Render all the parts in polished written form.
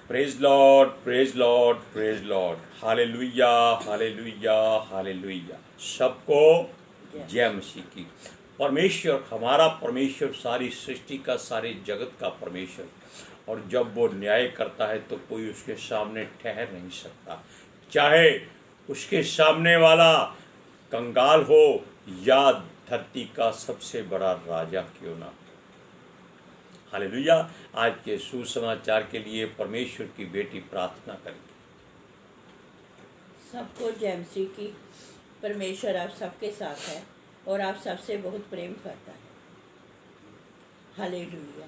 Praise Lord, praise Lord, praise Lord. Hallelujah, hallelujah, hallelujah. सबको जय मसीह की। परमेश्वर, हमारा परमेश्वर सारी सृष्टि का, सारे जगत का परमेश्वर, और जब वो न्याय करता है तो कोई उसके सामने ठहर नहीं सकता, चाहे उसके सामने वाला कंगाल हो या धरती का सबसे बड़ा राजा क्यों ना। हालेलुया। आज के सुसमाचार के लिए परमेश्वर की बेटी प्रार्थना करेंगे। सबको जय मसीह की। परमेश्वर आप सबके साथ है और आप सबसे बहुत प्रेम करता है। Hallelujah,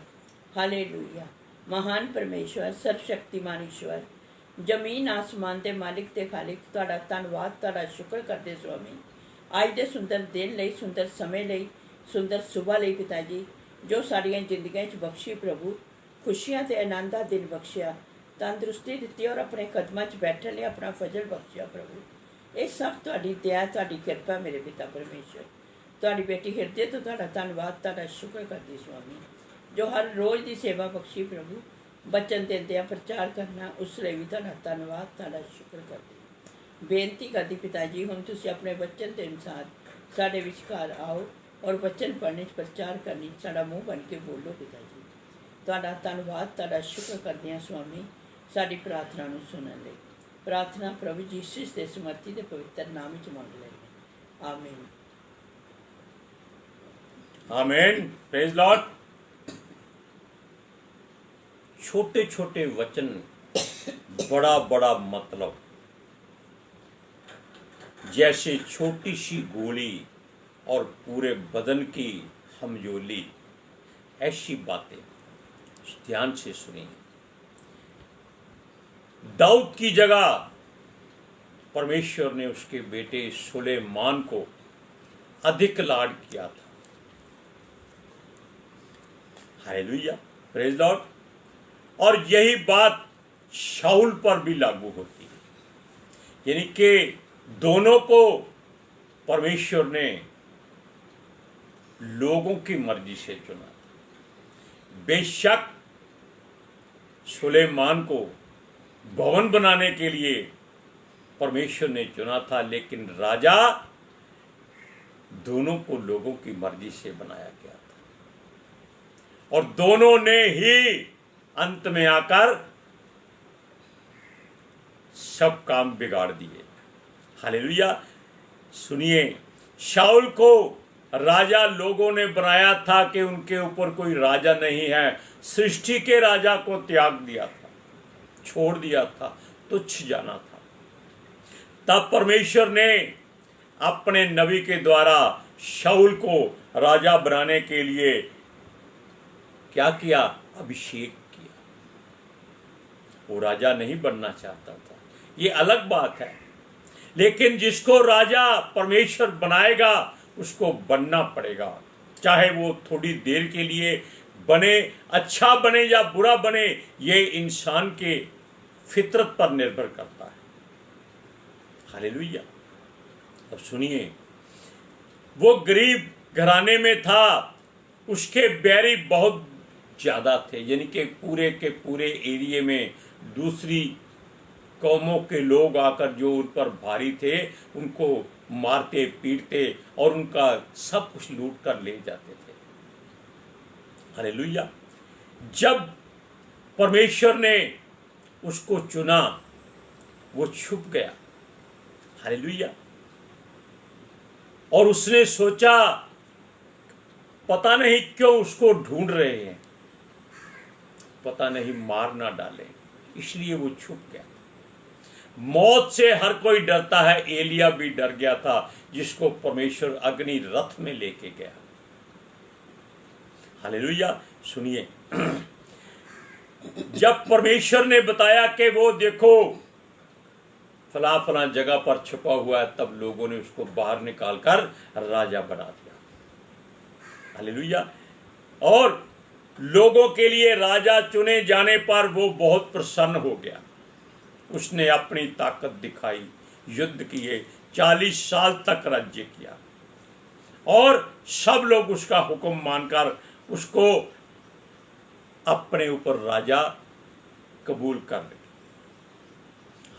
hallelujah. महान परमेश्वर, सर्वशक्तिमान ईश्वर, जमीन आसमान के मालिक ते खालिक, तुहाडा धन्नवाद, तुहाडा शुक्र करते स्वामी अज दे सुंदर दिन लई, सुंदर समय लई, सुंदर सुबह लई पिता जी, जो साड़ियाँ जिंदगियां च बख्शी प्रभु, खुशियां ते आनंद दा दिन बख्शिया, तंदुरुस्ती दित्ती और अपने कदमां च बैठन लई अपना फजल बख्शिया प्रभु। ये सब तुहाडी दया, तुहाडी किरपा मेरे पिता परमेश्वर। तुहाडी बेटी हिरदे तो तुहाडा धन्नवाद, तुहाडा शुक्र करदी स्वामी, जो हर रोज़ की सेवा बख्शी प्रभु, बचन देंदे प्रचार करना, उस लिए भी तुहाडा धन्नवाद, तुहाडा शुक्र करदी। बेनती करदी पिता जी, हुण तुसीं अपने वचन के अनुसार साडे विचकार आओ और वचन पढ़ने प्रचार करने साडा मुँह बन के बोलो पिता जी। तुहाडा धन्नवाद, तुहाडा शुक्र करदे हां स्वामी, साडी प्रार्थना नूं सुनण लई। प्रार्थना प्रभु यीशु दे समर्थी दे पवित्र नाम विच मंग लई। आमीन, आमीन। Praise Lord. छोटे छोटे वचन, बड़ा बड़ा मतलब, जैसे छोटी सी गोली और पूरे बदन की हमजोली, ऐसी बातें ध्यान से सुनिए। दाऊद की जगह परमेश्वर ने उसके बेटे सुलेमान को अधिक लाड किया था। Hallelujah, praise Lord. और यही बात शाऊल पर भी लागू होती है, यानी कि दोनों को परमेश्वर ने लोगों की मर्जी से चुना। बेशक सुलेमान को भवन बनाने के लिए परमेश्वर ने चुना था, लेकिन राजा दोनों को लोगों की मर्जी से बनाया गया था, और दोनों ने ही अंत में आकर सब काम बिगाड़ दिए। हालेलुया। सुनिए, शाऊल को राजा लोगों ने बनाया था कि उनके ऊपर कोई राजा नहीं है, सृष्टि के राजा को त्याग दिया था, छोड़ दिया था, तुच्छ जाना था। तब परमेश्वर ने अपने नबी के द्वारा शाऊल को राजा बनाने के लिए क्या किया? अभिषेक किया। वो राजा नहीं बनना चाहता था, ये अलग बात है, लेकिन जिसको राजा परमेश्वर बनाएगा उसको बनना पड़ेगा, चाहे वो थोड़ी देर के लिए बने, अच्छा बने या बुरा बने, ये इंसान के फितरत पर निर्भर करता है। हालेलुया। अब सुनिए, वो गरीब घराने में था, उसके बैरी बहुत ज्यादा थे, यानी कि पूरे के पूरे एरिया में दूसरी कौमों के लोग आकर जो उन पर भारी थे उनको मारते पीटते और उनका सब कुछ लूट कर ले जाते थे। हालेलुया। जब परमेश्वर ने उसको चुना, वो छुप गया। हालेलुया। और उसने सोचा, पता नहीं क्यों उसको ढूंढ रहे हैं, पता नहीं मार ना डाले, इसलिए वो छुप गया। मौत से हर कोई डरता है, एलिया भी डर गया था, जिसको परमेश्वर अग्नि रथ में लेके गया। हालेलुया। सुनिए, जब परमेश्वर ने बताया कि वो देखो फला फला जगह पर छुपा हुआ है, तब लोगों ने उसको बाहर निकालकर राजा बना दिया। हालेलुया। और लोगों के लिए राजा चुने जाने पर वो बहुत प्रसन्न हो गया। उसने अपनी ताकत दिखाई, युद्ध किए, 40 साल तक राज्य किया, और सब लोग उसका हुक्म मानकर उसको अपने ऊपर राजा कबूल कर ले।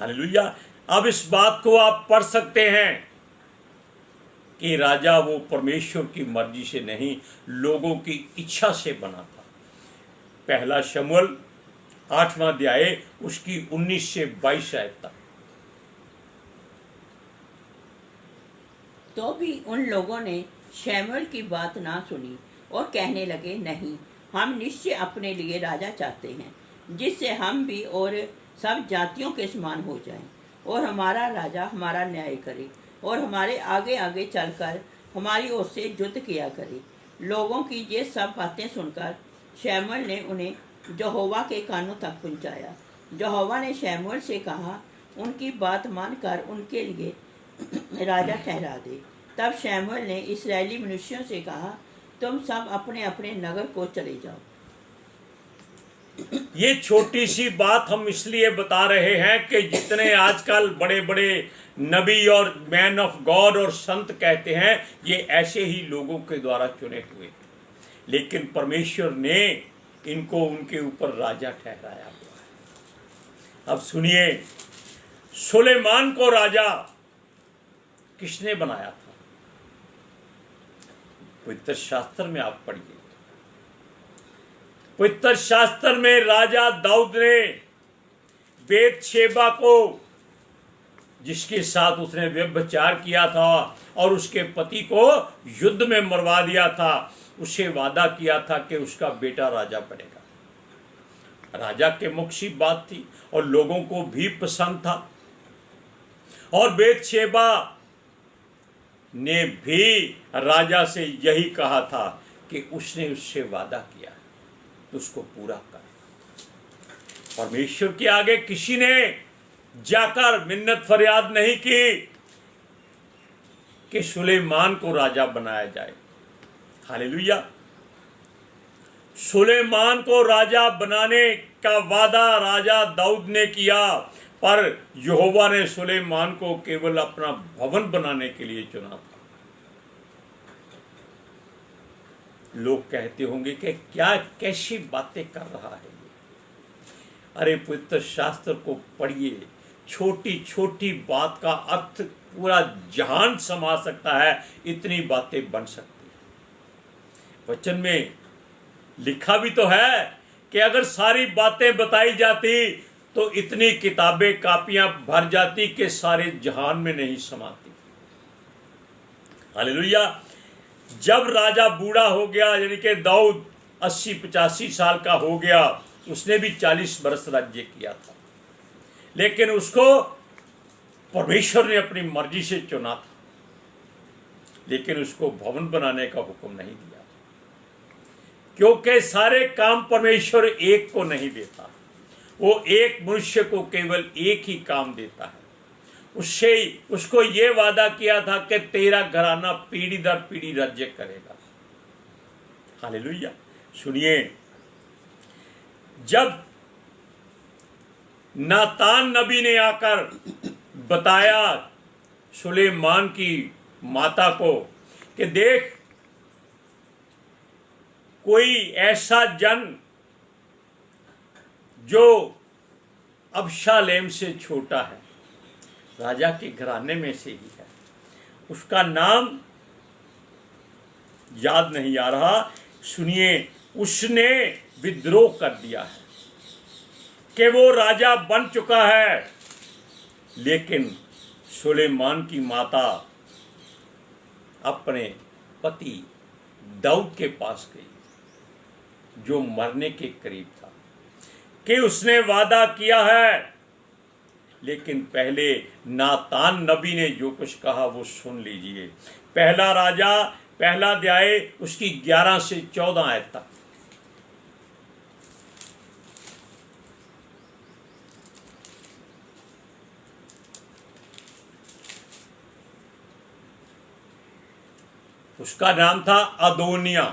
हालेलुया। अब इस बात को आप पढ़ सकते हैं कि राजा वो परमेश्वर की मर्जी से नहीं, लोगों की इच्छा से बना था। पहला शमूएल 8वां अध्याय उसकी 19 से 22 आयत तक। तो भी उन लोगों ने शमूएल की बात ना सुनी और कहने लगे, नहीं, हम निश्चय अपने लिए राजा चाहते हैं, जिससे हम भी और सब जातियों के समान हो जाएं, और हमारा राजा हमारा न्याय करे और हमारे आगे आगे चलकर हमारी ओर से युद्ध किया करे। लोगों की ये सब बातें सुनकर शमूएल ने उन्हें यहोवा के कानों तक पहुंचाया। यहोवा ने शमूएल से कहा, उनकी बात मानकर उनके लिए राजा ठहरा दे। तब शमूएल ने इस्राएली मनुष्यों से कहा, तुम सब अपने अपने नगर को चले जाओ। ये छोटी सी बात हम इसलिए बता रहे हैं कि जितने आजकल बड़े बड़े नबी और मैन ऑफ गॉड और संत कहते हैं, ये ऐसे ही लोगों के द्वारा चुने हुए, लेकिन परमेश्वर ने इनको उनके ऊपर राजा ठहराया हुआ है। अब सुनिए, सुलेमान को राजा किसने बनाया था? पवित्र शास्त्र में आप पढ़िए। पवित्र शास्त्र में राजा दाऊद ने बेतशेबा को, जिसके साथ उसने व्यभिचार किया था और उसके पति को युद्ध में मरवा दिया था, उसे वादा किया था कि उसका बेटा राजा बनेगा। राजा के मुख की बात थी और लोगों को भी पसंद था। और बेतशेबा ने भी राजा से यही कहा था कि उसने उससे वादा किया तो उसको पूरा कर। परमेश्वर के आगे किसी ने जाकर मिन्नत फरियाद नहीं की कि सुलेमान को राजा बनाया जाए। हालेलुया। सुलेमान को राजा बनाने का वादा राजा दाऊद ने किया, पर यहोवा ने सुलेमान को केवल अपना भवन बनाने के लिए चुना था। लोग कहते होंगे कि क्या कैसी बातें कर रहा है ये। अरे पवित्र शास्त्र को पढ़िए, छोटी छोटी बात का अर्थ पूरा जहान समा सकता है, इतनी बातें बन सकती है। वचन में लिखा भी तो है कि अगर सारी बातें बताई जाती तो इतनी किताबें कापियां भर जाती कि सारे जहान में नहीं समाती। हालेलुया। जब राजा बूढ़ा हो गया, यानी कि दाऊद 80-85 साल का हो गया, उसने भी 40 वर्ष राज्य किया था, लेकिन उसको परमेश्वर ने अपनी मर्जी से चुना था, लेकिन उसको भवन बनाने का हुक्म नहीं दिया, क्योंकि सारे काम परमेश्वर एक को नहीं देता। वो एक मनुष्य को केवल एक ही काम देता है। उससे उसको ये वादा किया था कि तेरा घराना पीढ़ी दर पीढ़ी राज्य करेगा। हालेलुया। सुनिए, जब नातान नबी ने आकर बताया सुलेमान की माता को कि देख, कोई ऐसा जन जो अबशालेम से छोटा है, राजा के घराने में से ही है, उसका नाम याद नहीं आ रहा। सुनिए, उसने विद्रोह कर दिया है कि वो राजा बन चुका है, लेकिन सुलेमान की माता अपने पति दाऊद के पास गई, जो मरने के करीब था, कि उसने वादा किया है। लेकिन पहले नातान नबी ने जो कुछ कहा वो सुन लीजिए। पहला राजा पहला अध्याय उसकी 11 से 14 आयत तक। उसका नाम था अदोनिया।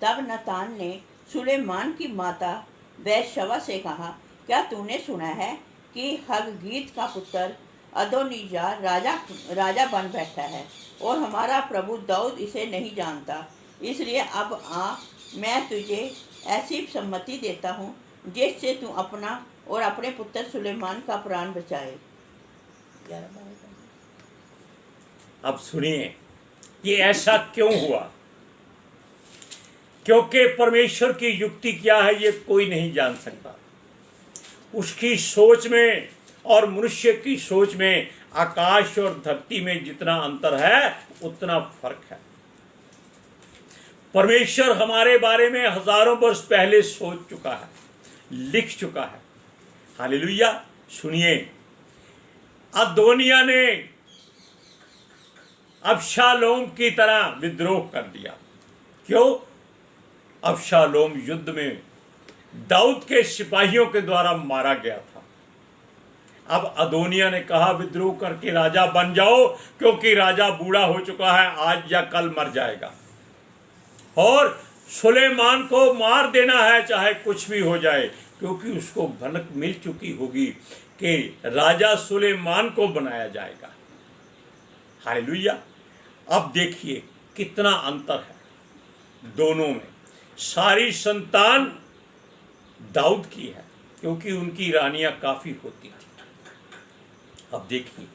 तब नातान ने सुलेमान की माता बैतशबा से कहा, क्या तूने सुना है कि हग्गीत का पुत्र अदोनिया राजा बन बैठा है और हमारा प्रभु दाऊद इसे नहीं जानता। इसलिए अब आ, मैं तुझे ऐसी सम्मति देता हूँ जिससे तू अपना और अपने पुत्र सुलेमान का प्राण बचाए। अब सुनिए, ये ऐसा क्यों हुआ? क्योंकि परमेश्वर की युक्ति क्या है ये कोई नहीं जान सकता। उसकी सोच में और मनुष्य की सोच में आकाश और धरती में जितना अंतर है उतना फर्क है। परमेश्वर हमारे बारे में हजारों वर्ष पहले सोच चुका है, लिख चुका है। हालेलुया। सुनिए, अदोनिया ने अबशालोम की तरह विद्रोह कर दिया। क्यों? अबशालोम युद्ध में दाऊद के सिपाहियों के द्वारा मारा गया था। अब अदोनिया ने कहा विद्रोह करके राजा बन जाओ, क्योंकि राजा बूढ़ा हो चुका है, आज या कल मर जाएगा, और सुलेमान को मार देना है चाहे कुछ भी हो जाए, क्योंकि उसको भनक मिल चुकी होगी कि राजा सुलेमान को बनाया जाएगा। हालेलुया। अब देखिए कितना अंतर है दोनों में। सारी संतान दाऊद की है, क्योंकि उनकी रानियां काफी होती थी। अब देखिए,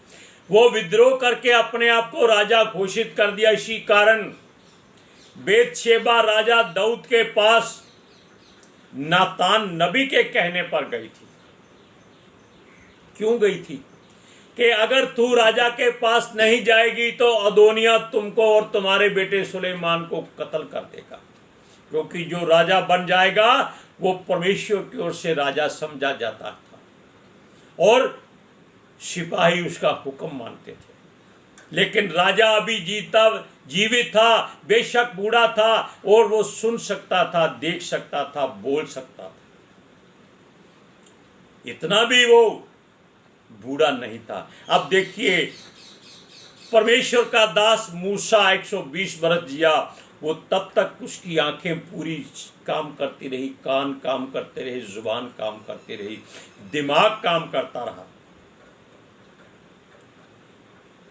वो विद्रोह करके अपने आप को राजा घोषित कर दिया। इसी कारण बेतशेबा राजा दाऊद के पास नातान नबी के कहने पर गई थी। क्यों गई थी? कि अगर तू राजा के पास नहीं जाएगी तो अदोनिया तुमको और तुम्हारे बेटे सुलेमान को कत्ल कर देगा, क्योंकि जो राजा बन जाएगा वो परमेश्वर की ओर से राजा समझा जाता था और सिपाही उसका हुक्म मानते थे। लेकिन राजा अभी जीवित था, बेशक बूढ़ा था, और वो सुन सकता था, देख सकता था, बोल सकता था। इतना भी वो बूढ़ा नहीं था। अब देखिए, परमेश्वर का दास मूसा 120 बरस जिया। वो तब तक उसकी आंखें पूरी काम करती रही, कान काम करते रहे, जुबान काम करती रही, दिमाग काम करता रहा।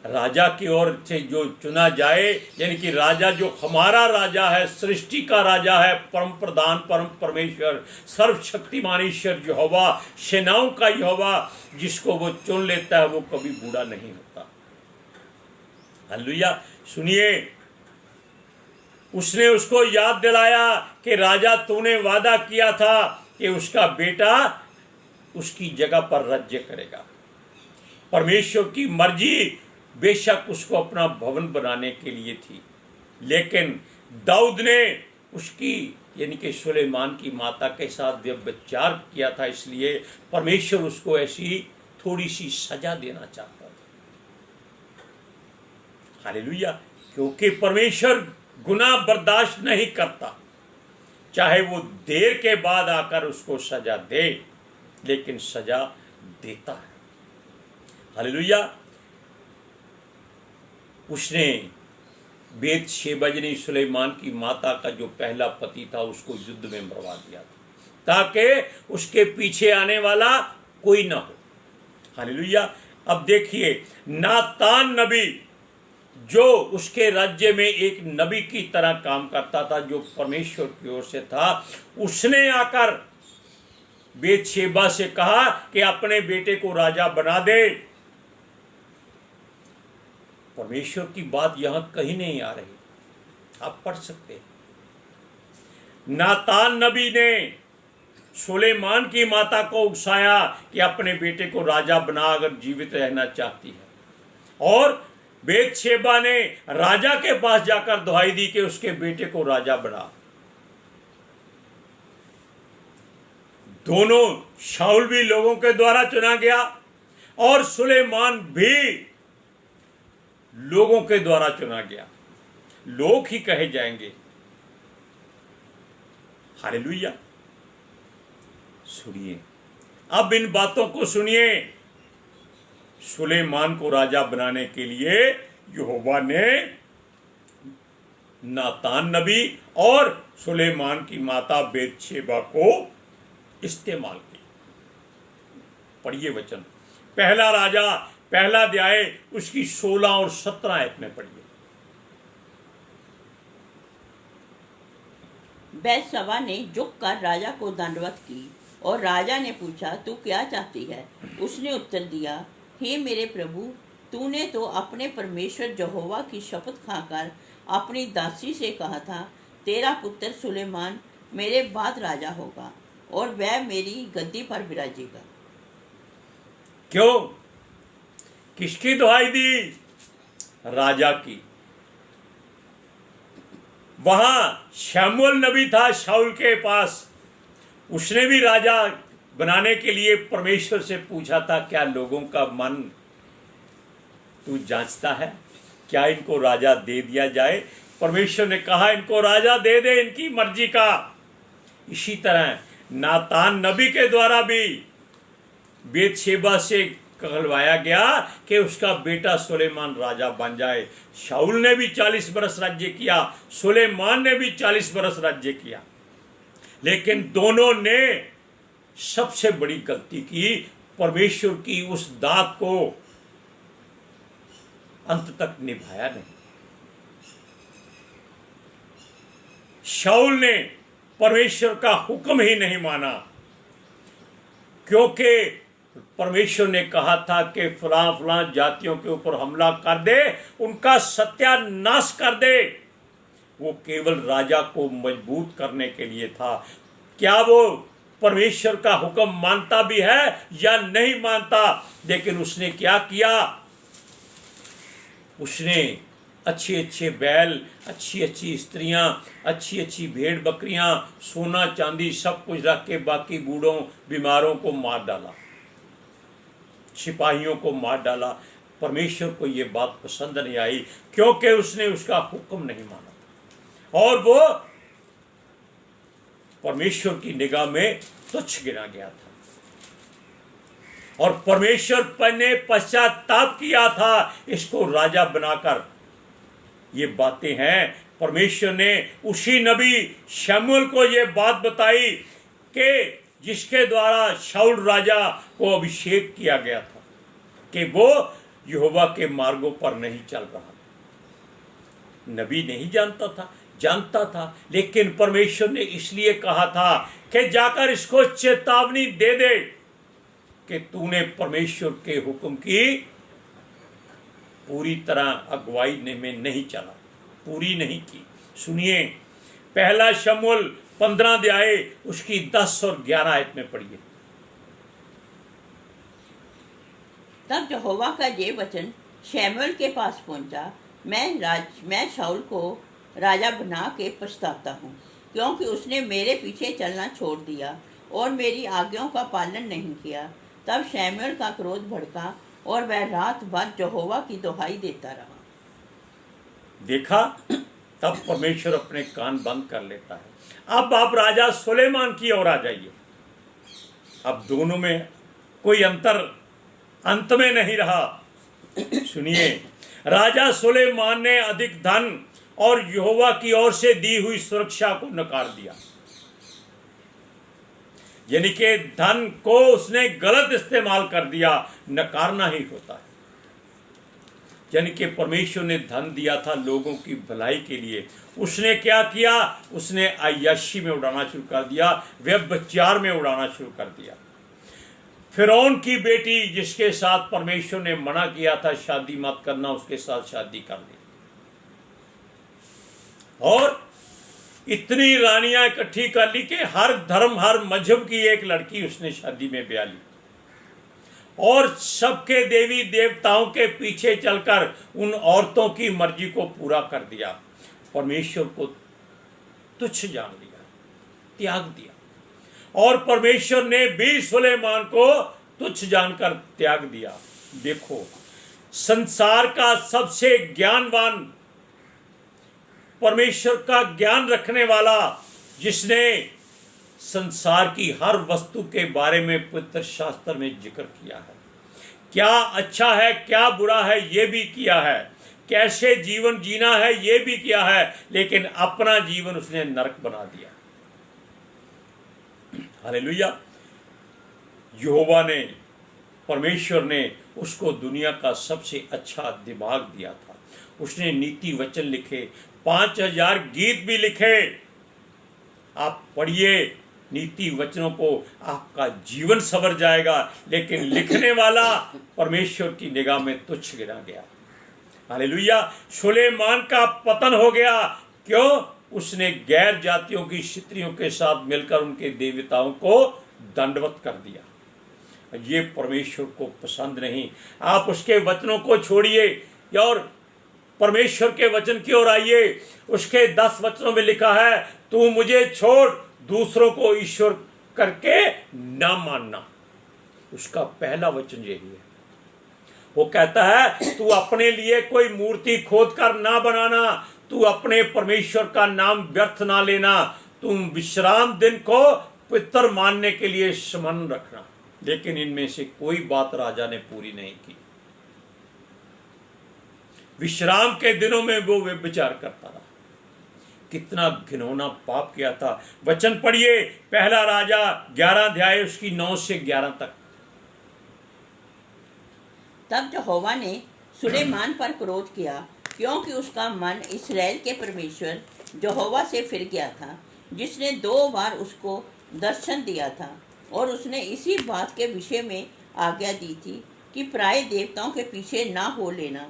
राजा की ओर से जो चुना जाए, यानी कि राजा जो हमारा राजा है, सृष्टि का राजा है, परम प्रधान, परम परमेश्वर, सर्वशक्तिमान ईश्वर यहोवा, सेनाओं का यहोवा, जिसको वो चुन लेता है वो कभी बूढ़ा नहीं होता। हालेलुया। सुनिए, उसने उसको याद दिलाया कि राजा तूने वादा किया था कि उसका बेटा उसकी जगह पर राज्य करेगा। परमेश्वर की मर्जी बेशक उसको अपना भवन बनाने के लिए थी, लेकिन दाऊद ने उसकी यानी कि सुलेमान की माता के साथ व्यभिचार किया था, इसलिए परमेश्वर उसको ऐसी थोड़ी सी सजा देना चाहता था। हालेलुया। क्योंकि परमेश्वर गुनाह बर्दाश्त नहीं करता, चाहे वो देर के बाद आकर उसको सजा दे, लेकिन सजा देता है। हालेलुया। उसने बेतशेबा यानी सुलेमान की माता का जो पहला पति था उसको युद्ध में मरवा दिया था, ताकि उसके पीछे आने वाला कोई ना हो। हालेलुया। अब देखिए, नातान नबी जो उसके राज्य में एक नबी की तरह काम करता था, जो परमेश्वर की ओर से था, उसने आकर बेतशेबा से कहा कि अपने बेटे को राजा बना दे। परमेश्वर की बात यहां कहीं नहीं आ रही, आप पढ़ सकते हैं। नातान नबी ने सुलेमान की माता को उकसाया कि अपने बेटे को राजा बना अगर जीवित रहना चाहती है, और बेतशेबा ने राजा के पास जाकर दुहाई दी कि उसके बेटे को राजा बना। दोनों, शाऊल भी लोगों के द्वारा चुना गया और सुलेमान भी लोगों के द्वारा चुना गया। लोग ही कहे जाएंगे। हालेलुया। सुनिए, अब इन बातों को सुनिए। सुलेमान को राजा बनाने के लिए यहोवा ने नातान नबी और सुलेमान की माता बेतशेबा को इस्तेमाल किया। पढ़िए वचन, पहला राजा पहला अध्याय उसकी 16 और 17 आयत में पढ़िए। बैतशेबा ने झुक कर राजा को दंडवत की और राजा ने पूछा, तू क्या चाहती है? उसने उत्तर दिया, हे मेरे प्रभु, तूने तो अपने परमेश्वर यहोवा की शपथ खाकर अपनी दासी से कहा था, तेरा पुत्र सुलेमान मेरे बाद राजा होगा और वह मेरी गद्दी पर विराजेगा। क्यों? किसकी दुहाई दी? राजा की। वहां शमूएल नबी था शाऊल के पास, उसने भी राजा बनाने के लिए परमेश्वर से पूछा था, क्या लोगों का मन तू जांचता है? क्या इनको राजा दे दिया जाए? परमेश्वर ने कहा, इनको राजा दे दे, इनकी मर्जी का। इसी तरह नातान नबी के द्वारा भी बेतशेबा से कहलवाया गया कि उसका बेटा सुलेमान राजा बन जाए। शाऊल ने भी 40 बरस राज्य किया, सुलेमान ने भी 40 बरस राज्य किया, लेकिन दोनों ने सबसे बड़ी गलती की, परमेश्वर की उस दात को अंत तक निभाया नहीं। शाऊल ने परमेश्वर का हुक्म ही नहीं माना, क्योंकि परमेश्वर ने कहा था कि फलां फलां जातियों के ऊपर हमला कर दे, उनका सत्यानाश कर दे। वो केवल राजा को मजबूत करने के लिए था। क्या वो परमेश्वर का हुक्म मानता भी है या नहीं मानता? लेकिन उसने क्या किया? उसने अच्छे अच्छे बैल, अच्छी अच्छी स्त्रियां, अच्छी अच्छी भेड़ बकरियां, सोना चांदी सब कुछ रख के बाकी बूढ़ों बीमारों को मार डाला, सिपाहियों को मार डाला। परमेश्वर को ये बात पसंद नहीं आई, क्योंकि उसने उसका हुक्म नहीं माना और वो परमेश्वर की निगाह में तुच्छ गिना गया था। और परमेश्वर ने पश्चाताप किया था इसको राजा बनाकर। ये बातें हैं, परमेश्वर ने उसी नबी शमूएल को ये बात बताई कि जिसके द्वारा शाऊल राजा को अभिषेक किया गया था कि वो यहोवा के मार्गों पर नहीं चल रहा। नबी नहीं जानता था, लेकिन परमेश्वर ने इसलिए कहा था कि जाकर इसको चेतावनी दे दे कि तूने परमेश्वर के हुक्म की पूरी तरह अगुवाई में नहीं चला, पूरी नहीं की। सुनिए, पहला शमूएल 15 अध्याय उसकी 10 और 11 आयत में पढ़िए। तब यहोवा का ये वचन शमूएल के पास पहुंचा, मैं शाऊल को राजा बना के पछताता हूँ, क्योंकि उसने मेरे पीछे चलना छोड़ दिया और मेरी आज्ञाओं का पालन नहीं किया। तब शमूएल का क्रोध भड़का और वह रात भर यहोवा की दुहाई देता रहा। देखा, तब परमेश्वर अपने कान बंद कर लेता है। अब आप राजा सुलेमान की ओर आ जाइए। अब दोनों में कोई अंत में नहीं रहा। सुनिए, राजा सुलेमान ने अधिक धन और यहोवा की ओर से दी हुई सुरक्षा को नकार दिया, यानी कि धन को उसने गलत इस्तेमाल कर दिया। नकारना ही होता है। यानी कि परमेश्वर ने धन दिया था लोगों की भलाई के लिए, उसने क्या किया? उसने अय्याशी में उड़ाना शुरू कर दिया, व्यभिचार में उड़ाना शुरू कर दिया। फिरौन की बेटी जिसके साथ परमेश्वर ने मना किया था शादी मत करना, उसके साथ शादी कर ली और इतनी रानियां इकट्ठी कर ली कि हर धर्म हर मजहब की एक लड़की उसने शादी में ब्याह ली और सबके देवी देवताओं के पीछे चलकर उन औरतों की मर्जी को पूरा कर दिया। परमेश्वर को तुच्छ जान लिया, त्याग दिया, और परमेश्वर ने भी सुलेमान को तुच्छ जानकर त्याग दिया। देखो, संसार का सबसे ज्ञानवान, परमेश्वर का ज्ञान रखने वाला, जिसने संसार की हर वस्तु के बारे में पवित्र शास्त्र में जिक्र किया है, क्या अच्छा है क्या बुरा है ये भी किया है, कैसे जीवन जीना है ये भी किया है, लेकिन अपना जीवन उसने नरक बना दिया। हालेलुया। यहोवा ने, परमेश्वर ने उसको दुनिया का सबसे अच्छा दिमाग दिया था। उसने नीति वचन लिखे, 5000 गीत भी लिखे। आप पढ़िए, नीति वचनों को आपका जीवन संवर जाएगा, लेकिन लिखने वाला परमेश्वर की निगाह में तुच्छ गिना गया। हालेलुया। सुलेमान का पतन हो गया। क्यों? उसने गैर जातियों की स्त्रियों के साथ मिलकर उनके देवताओं को दंडवत कर दिया। ये परमेश्वर को पसंद नहीं। आप उसके वचनों को छोड़िए और परमेश्वर के वचन की ओर आइए। उसके 10 वचनों में लिखा है, तू मुझे छोड़, दूसरों को ईश्वर करके ना मानना। उसका पहला वचन यही है। वो कहता है, तू अपने लिए कोई मूर्ति खोद कर ना बनाना, तू अपने परमेश्वर का नाम व्यर्थ ना लेना, तुम विश्राम दिन को पवित्र मानने के लिए स्मरण रखना। लेकिन इनमें से कोई बात राजा ने पूरी नहीं की। विश्राम के दिनों में वो व्यभिचार करता रहा। कितना घिनौना पाप किया था। वचन पढ़िए, पहला राजा 11 अध्याय उसकी 9 से 11 तक। तब यहोवा ने सुलेमान पर क्रोध किया, क्योंकि उसका मन इस्राएल के परमेश्वर यहोवा से फिर गया था, जिसने 2 बार उसको दर्शन दिया था, और उसने इसी बात के विषय में आज्ञा दी थी कि पराए देवताओं के पीछे ना हो लेना।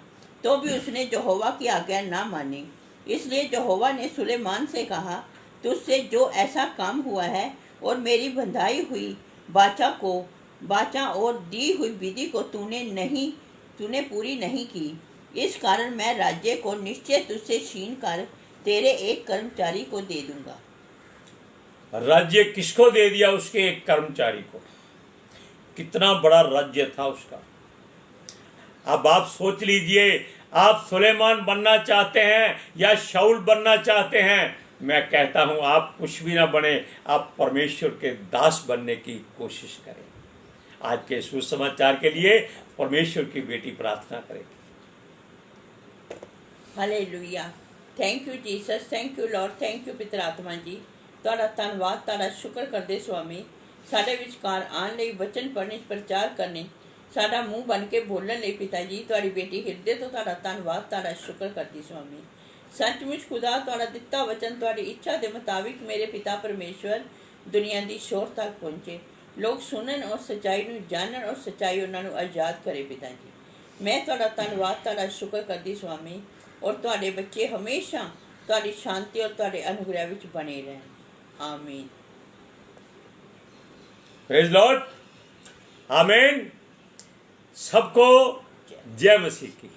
तो भी उसने यहोवा की आज्ञा ना मानी। इसलिए यहोवा ने सुलेमान से कहा, तुझसे जो ऐसा काम हुआ है और मेरी बंधाई हुई बाचा और दी हुई विधि को तूने पूरी नहीं की, इस कारण मैं राज्य को निश्चय तुझसे छीन कर तेरे एक कर्मचारी को दे दूंगा। राज्य किसको दे दिया? उसके एक कर्मचारी को। कितना बड़ा राज्य था उसका। अब आप सोच लीजिए, आप सुलेमान बनना चाहते हैं या शाऊल बनना चाहते हैं? मैं कहता हूं आप कुछ भी ना बने, आप परमेश्वर के दास बनने की कोशिश करें। आज के सुसमाचार के लिए परमेश्वर की बेटी प्रार्थना करेगी। Hallelujah. Thank you Jesus, thank you Lord, thank you पिता आत्मा जी। ਤੁਹਾਡਾ ਧੰਨਵਾਦ, ਤੁਹਾਡਾ ਸ਼ੁਕਰ ਕਰਦੇ ਸੁਆਮੀ, ਸਾਡੇ ਵਿਚਕਾਰ ਆਉਣ ਲਈ, ਵਚਨ ਪੜ੍ਹਨੇ, ਪ੍ਰਚਾਰ ਕਰਨੇ, ਸਾਡਾ ਮੂੰਹ ਬਣ ਕੇ ਬੋਲਣ ਲਈ ਪਿਤਾ ਜੀ। ਤੁਹਾਡੀ ਬੇਟੀ ਹਿਰਦੇ ਤੋਂ ਤੁਹਾਡਾ ਧੰਨਵਾਦ, ਤੁਹਾਡਾ ਸ਼ੁਕਰ ਕਰਦੀ ਸੁਆਮੀ। ਸੱਚਮੁੱਚ ਖੁਦਾ ਤੁਹਾਡਾ ਦਿੱਤਾ ਵਚਨ ਤੁਹਾਡੀ ਇੱਛਾ ਦੇ ਮੁਤਾबिक ਮੇਰੇ ਪਿਤਾ ਪਰਮੇਸ਼ਵਰ ਦੁਨੀਆ ਦੀ ਸ਼ੋਰ ਤੱਕ ਪਹੁੰਚੇ, ਲੋਕ ਸੁਣਨ ਔਰ ਸੱਚਾਈ ਨੂੰ ਜਾਣਨ ਔਰ ਸੱਚਾਈ ਉਹਨਾਂ ਨੂੰ ਆਜ਼ਾਦ ਕਰੇ ਪਿਤਾ ਜੀ। ਮੈਂ ਤੁਹਾਡਾ ਧੰਨਵਾਦ, ਤੁਹਾਡਾ ਸ਼ੁਕਰ ਕਰਦੀ ਸੁਆਮੀ, ਔਰ ਤੁਹਾਡੇ ਬੱਚੇ ਹਮੇਸ਼ਾ ਤੁਹਾਡੀ ਸ਼ਾਂਤੀ ਔਰ ਤੁਹਾਡੇ ਅਨੁਗ੍ਰਹਿ ਵਿੱਚ ਬਣੇ ਰਹਿਣ। आमीन। Praise Lord. आमीन। सबको जय मसीह की।